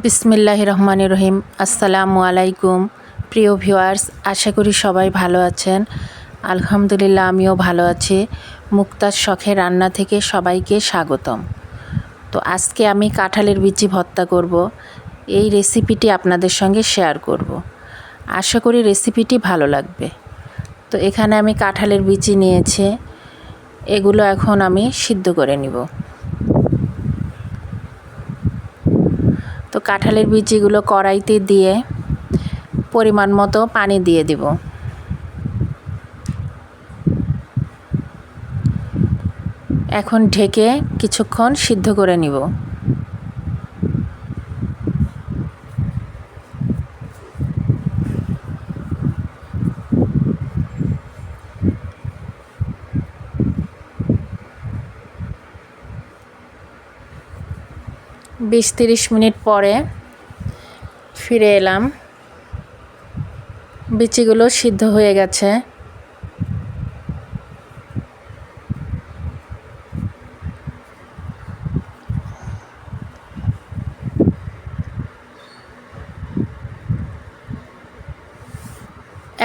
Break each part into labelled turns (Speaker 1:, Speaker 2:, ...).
Speaker 1: বিসমিল্লাহির রহমানির রহিম। আসসালামু আলাইকুম প্রিয় ভিউয়ার্স, আশা করি সবাই ভালো আছেন। আলহামদুলিল্লাহ, আমিও ভালো আছি। মুক্তার শখে রান্না থেকে সবাইকে স্বাগতম। তো আজকে আমি কাঁঠালের বিচি ভর্তা করব। এই রেসিপিটি আপনাদের সঙ্গে শেয়ার করব। আশা করি রেসিপিটি ভালো লাগবে। তো এখানে আমি কাঁঠালের বিচি নিয়েছি, এগুলো এখন আমি সিদ্ধ করে নিব। তো কাঁঠালের বিচিগুলো কড়াইতে দিয়ে পরিমাণ মতো পানি দিয়ে দিব। এখন ঢেকে কিছুক্ষণ সিদ্ধ করে নিব। বিশ 30 মিনিট পরে ফিরে এলাম। বিচিগুলো সিদ্ধ হয়ে গেছে।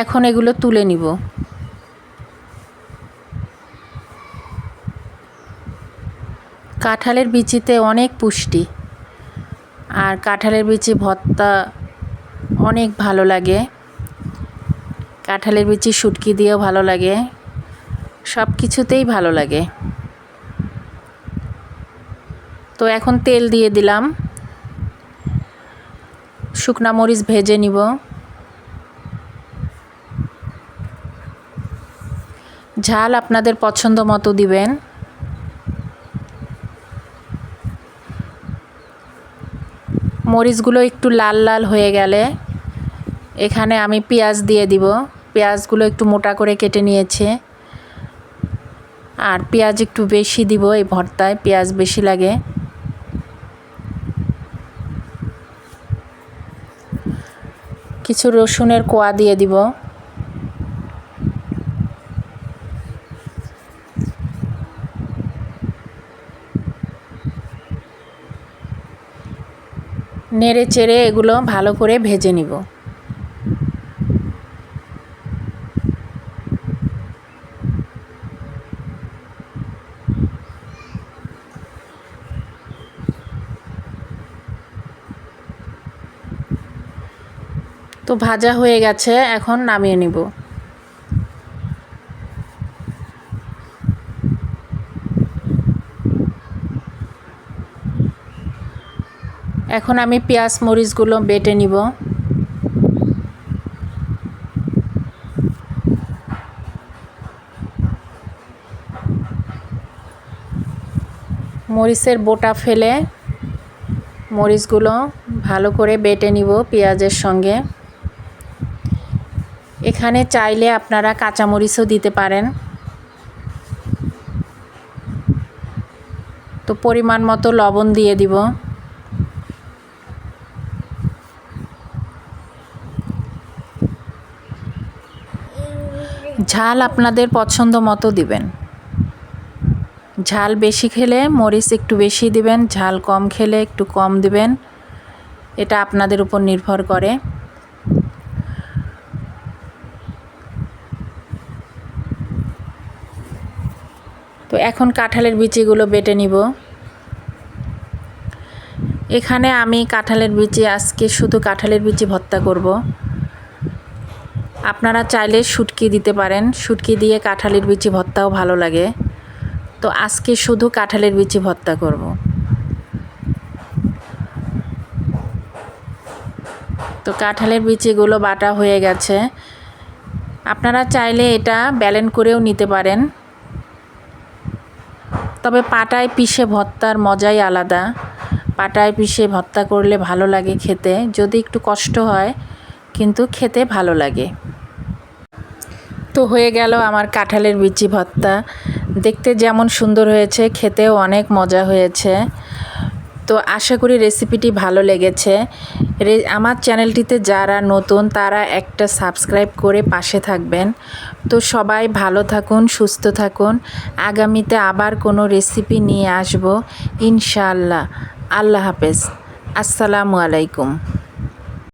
Speaker 1: এখন এগুলো তুলে নিব। কাঁঠালের বিচিতে অনেক পুষ্টি, আর কাঁঠালের বিচি ভর্তা অনেক ভালো লাগে। কাঁঠালের বিচি শুটকি দিয়েও ভালো লাগে, সব কিছুতেই ভালো লাগে। তো এখন তেল দিয়ে দিলাম, শুকনা মরিচ ভেজে নিব। ঝাল আপনাদের পছন্দ মতো দিবেন। মরিচগুলো একটু লাল লাল হয়ে গেলে এখানে আমি পেঁয়াজ দিয়ে দিব। পেঁয়াজগুলো একটু মোটা করে কেটে নিয়েছে, আর পেঁয়াজ একটু বেশি দিব। এই ভর্তায় পেঁয়াজ বেশি লাগে। কিছু রসুনের কোয়া দিয়ে দিব। নেড়ে চেড়ে এগুলো ভালো করে ভেজে নিব। তো ভাজা হয়ে গেছে, এখন নামিয়ে নিব। এখন আমি পেঁয়াজ মরিচগুলো বেটে নিব। মরিচের বোটা ফেলে মরিচগুলো ভালো করে বেটে নিব পেঁয়াজের সঙ্গে। এখানে চাইলে আপনারা কাঁচামরিচও দিতে পারেন। তো পরিমাণ মতো লবণ দিয়ে দিব। ঝাল আপনাদের পছন্দ মতো দিবেন। ঝাল বেশি খেলে মরিচ একটু বেশি দিবেন, ঝাল কম খেলে একটু কম দিবেন। এটা আপনাদের উপর নির্ভর করে। তো এখন কাঁঠালের বিচিগুলো বেটে নিব। এখানে আমি কাঁঠালের বিচি আজকে শুধু কাঁঠালের বিচি ভর্তা করব। আপনারা চাইলে শুটকি দিতে পারেন, শুটকি দিয়ে কাঁঠালের বিচি ভর্তাও ভালো লাগে। তো আজকে শুধু কাঁঠালের বিচি ভর্তা করব। তো কাঁঠালের বিচিগুলো বাটা হয়ে গেছে। আপনারা চাইলে এটা ব্লেন্ড করেও নিতে পারেন, তবে পাটায় পিষে ভর্তার মজাই আলাদা। পাটায় পিষে ভর্তা করলে ভালো লাগে খেতে, যদি একটু কষ্ট হয় কিন্তু খেতে ভালো লাগে। তো হয়ে গেল আমার কাঁঠালের বিচি ভর্তা। দেখতে যেমন সুন্দর হয়েছে, খেতেও অনেক মজা হয়েছে। তো আশা করি রেসিপিটি ভালো লেগেছে। আমার চ্যানেলটিতে যারা নতুন তারা একটা সাবস্ক্রাইব করে পাশে থাকবেন। তো সবাই ভালো থাকুন, সুস্থ থাকুন। আগামীতে আবার কোনো রেসিপি নিয়ে আসব ইনশাআল্লাহ। আল্লাহ হাফেজ। আসসালামু আলাইকুম।